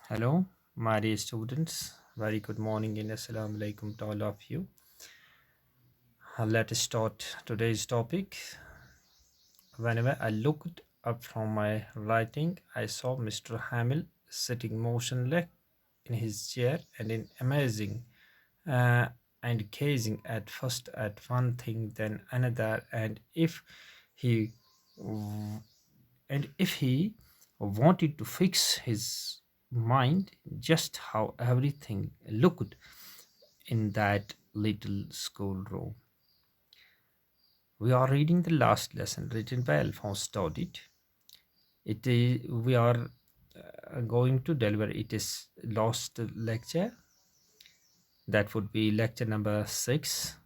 Hello, my dear students. Very good morning and assalamu alaikum to all of you. Let us start today's topic. Whenever I looked up from my writing, I saw Mr. Hamill sitting motionless in his chair and in amazing uh, and gazing at first at one thing, then another, he and if he wanted to fix his mind just how everything looked in that little schoolroom. We are reading the last lesson written by Alphonse Daudet. It is, we are going to deliver it is last lecture. That would be lecture number 6.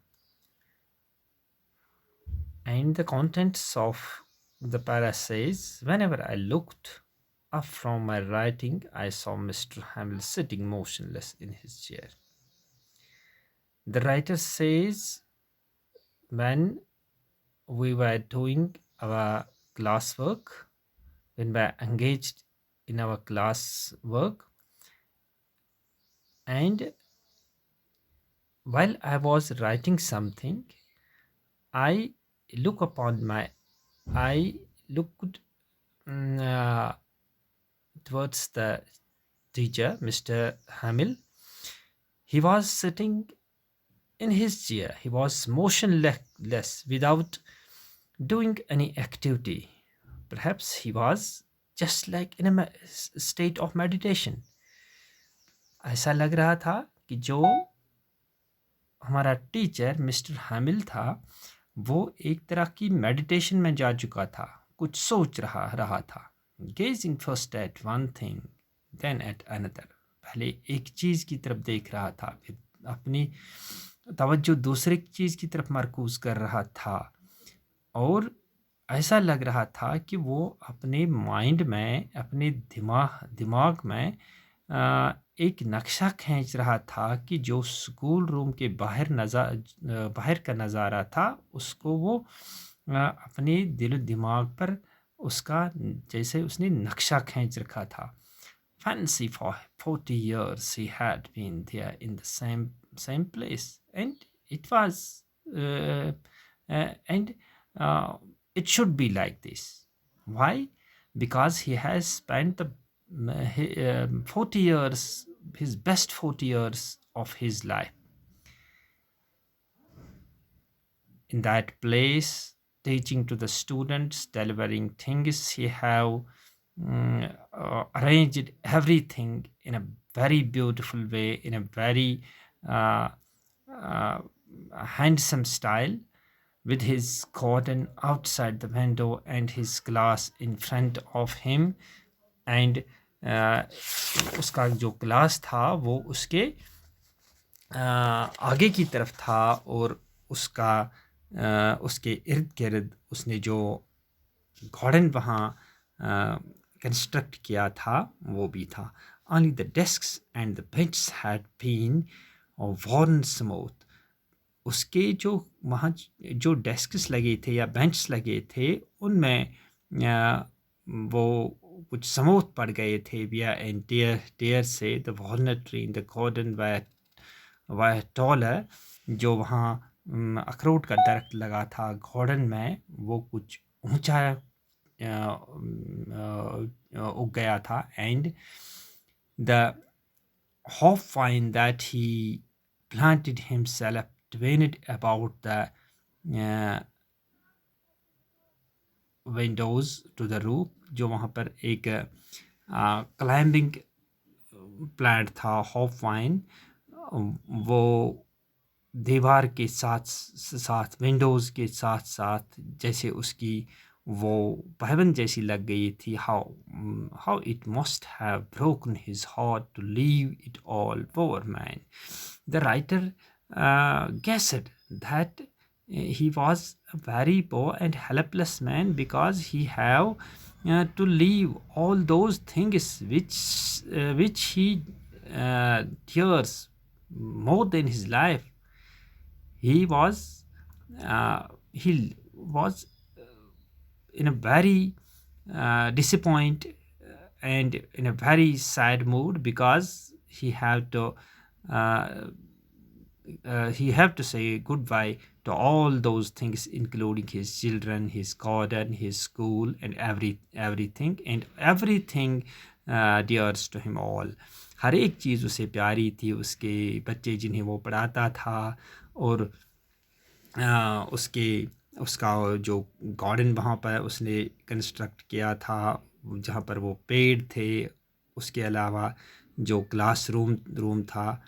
And the contents of the para says, whenever I looked up from my writing, I saw Mr. Hamill sitting motionless in his chair. The writer says, when we were doing our classwork, when we were engaged in our class work, and while I was writing something, I look upon my, I looked mm, uh, towards the teacher, Mr. Hamill. He was sitting in his chair. He was motionless without doing any activity. Perhaps he was just like in a state of meditation. ऐसा लग रहा था कि जो हमारा teacher mister हामिल था वो एक तरह की मेडिटेशन में जा चुका था, कुछ सोच रहा रहा था. Gazing first at one thing then at another. पहले एक चीज़ की तरफ देख रहा था, फिर अपनी तवज्जो दूसरे चीज़ की तरफ मरकूज कर रहा था, और ऐसा लग रहा था कि वो अपने माइंड में, अपने दिमाग में एक नक्शा खींच रहा था कि जो स्कूल रूम के बाहर का नज़ारा था उसको वो अपने दिल दिमाग पर उसका जैसे उसने नक्शा खींच रखा था. Fancy for 40 years he had been there in the same place, and it was and it should be like this. Why? Because he has spent the 40 years, his best 40 years of his life in that place, teaching to the students, delivering things. He have arranged everything in a very beautiful way, in a very uh, uh, handsome style, with his curtain outside the window and his glass in front of him. And उसका जो glass था वो उसके आगे की तरफ था, और उसके इर्द गिर्द उसने जो गार्डन वहाँ कंस्ट्रक्ट किया था वो भी था. Only the desks and the benches had been worn smooth. उसके जो वहाँ जो डेस्क्स लगे थे या बेंच लगे थे उनमें वो कुछ स्मूथ पड़ गए थे via and tear से. The walnut tree in the garden were taller. जो वहाँ अखरोट का दरख्त लगा था गार्डन में वो कुछ ऊंचा उग गया था. And the hop-vine that he planted himself twined about the windows to the roof. जो वहाँ पर एक क्लाइंबिंग प्लांट था, हॉप वाइन, वो दीवार के साथ साथ, विंडोज़ के साथ साथ जैसे उसकी वो पहवन जैसी लग गई थी. how it must have broken his heart to leave it all, poor man. The writer guessed that he was a very poor and helpless man because he have to leave all those things which he tears more than his life. He was in a very disappointed and in a very sad mood because uh, he have to say goodbye to all those things, including his children, his garden, his school, and everything dears to him all. हर एक चीज़ उसे प्यारी थी, उसके बच्चे जिन्हें वो पढ़ाता था, और उसके उसका जो गार्डन वहाँ पर उसने कंस्ट्रक्ट किया था, जहाँ पर वो पेड़ थे, उसके अलावा जो रूम था,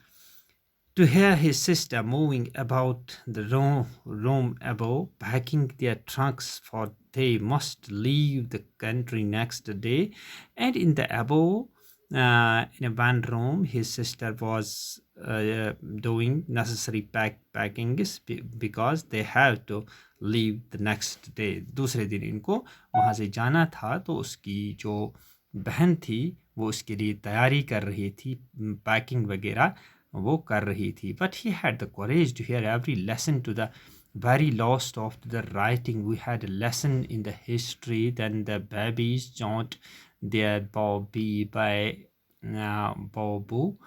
to hear his sister moving about the room above, packing their trunks for they must leave the country next day. And in the above, in a one room, his sister was doing necessary packings because they have to leave the next day. दूसरे दिन इनको वहाँ से जाना था, तो उसकी जो बहन थी वो उसके लिए तैयारी कर रही थी, पैकिंग वगैरह वो कर रही थी. But he had the courage to hear every lesson to the very last of the writing. We had a lesson in the history, then the babies jaunt their Bobby by Bobu.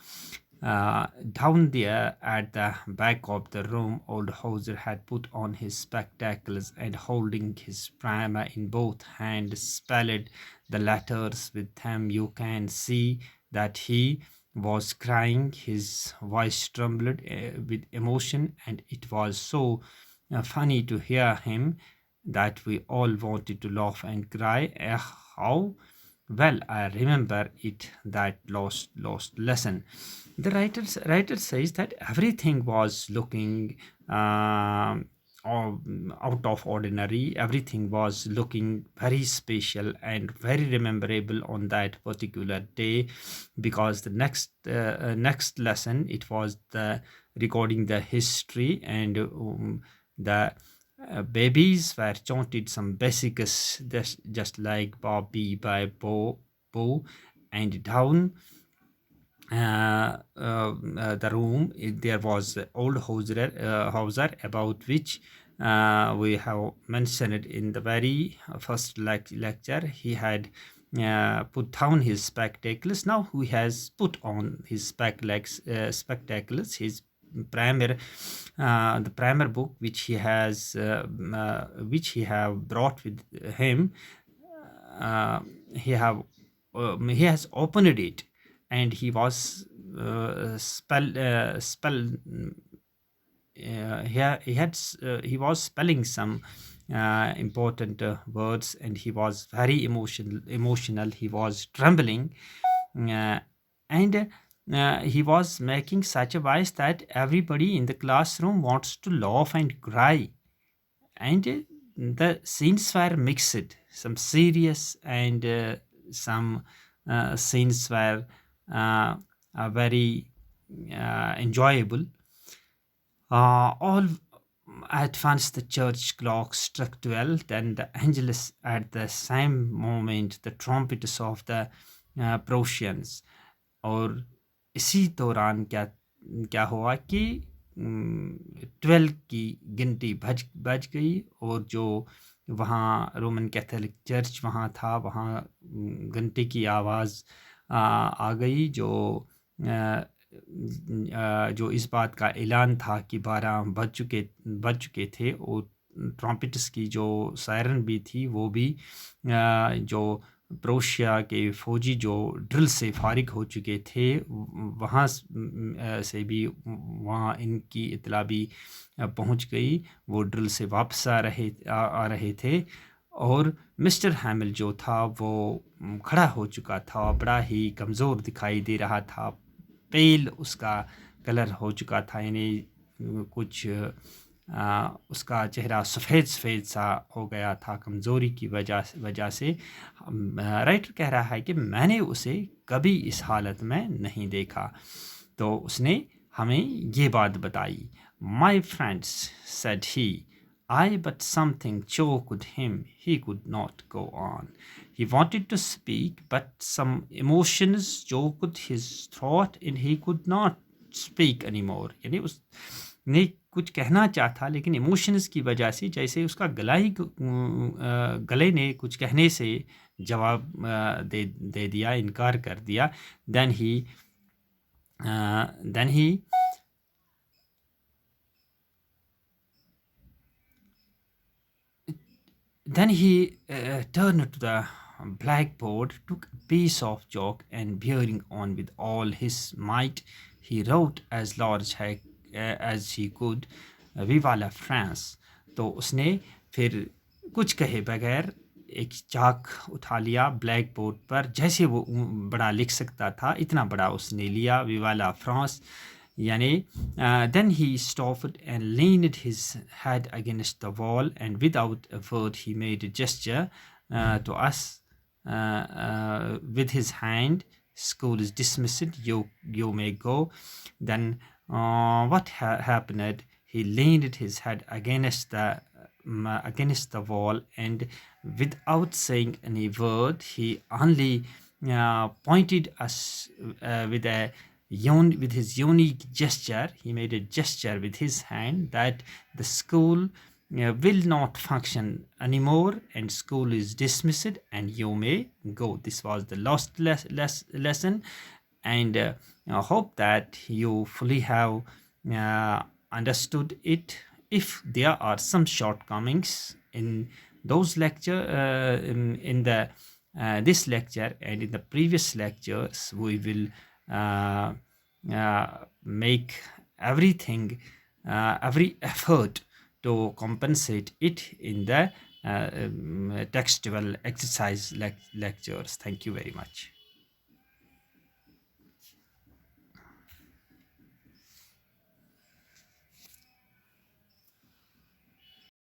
Down there at the back of the room, old Hauser had put on his spectacles and holding his primer in both hands spelled the letters with them. You can see that he was crying. His voice trembled with emotion, and it was so funny to hear him that we all wanted to laugh and cry. How well I remember it, that lost lesson. The writer says that everything was looking out of ordinary. Everything was looking very special and very rememberable on that particular day, because the next lesson, it was the recording the history, and the babies were chanted some basics, just like Bobby by Bo, and down the room there was old Hauser, about which we have mentioned in the very first lecture. He had put down his spectacles. Now he has put on his spectacles, his primer, the primer book which he have brought with him. uh, he have he has opened it, and he was he was spelling some important words, and he was very emotional. He was trembling, uh, and he was making such a voice that everybody in the classroom wants to laugh and cry. And the scenes were mixed, some serious, and some scenes were very enjoyable. All at once the church clock struck 12, then the angelus. At the same moment the trumpets of the Prussians. और इसी दौरान क्या हुआ कि 12 की गिनती बज गई, और जो वहाँ रोमन कैथोलिक चर्च वहाँ था, वहाँ घंटे की आवाज़ आ गई, जो इस बात का ऐलान था कि 12 बज चुके थे, और ट्रम्पेट्स की जो सायरन भी थी वो भी जो प्रोशिया के फौजी जो ड्रिल से फारिग हो चुके थे वहाँ से भी वहाँ इनकी इत्तला भी पहुँच गई। वो ड्रिल से वापस आ रहे थे, और मिस्टर हैमिल जो था वो खड़ा हो चुका था, बड़ा ही कमज़ोर दिखाई दे रहा था, पेल उसका कलर हो चुका था, यानी कुछ उसका चेहरा सफ़ेद सा हो गया था कमज़ोरी की वजह से। राइटर कह रहा है कि मैंने उसे कभी इस हालत में नहीं देखा। तो उसने हमें ये बात बताई। My friends, said he, but something choked him. He could not go on. He wanted to speak, but some emotions choked his throat and he could not speak anymore. यानी उसने कुछ कहना चाहता, लेकिन इमोशंस की वजह से जैसे उसका गले ने कुछ कहने से जवाब दे दिया, इनकार कर दिया. then he then he Then he turned to the blackboard, took a piece of chalk, and bearing on with all his might, he wrote as large as he could, "Viva la France." तो उसने फिर कुछ कहे बगैर एक चाक उठा लिया, black board पर जैसे वो बड़ा लिख सकता था इतना बड़ा उसने लिया, "विवा ला फ्रांस" यानी. Then he stopped and leaned his head against the wall, and without a word he made a gesture to us with his hand. "School is dismissed. You may go." Then what happened? He leaned his head against the wall, and without saying any word, he only pointed us with his unique gesture. He made a gesture with his hand that the school will not function anymore, and school is dismissed, and you may go. This was the last lesson, and I hope that you fully have uh, understood it. If there are some shortcomings in those lecture in the this lecture and in the previous lectures, we will uh, make every effort to compensate it in the textual exercise lectures. Thank you very much.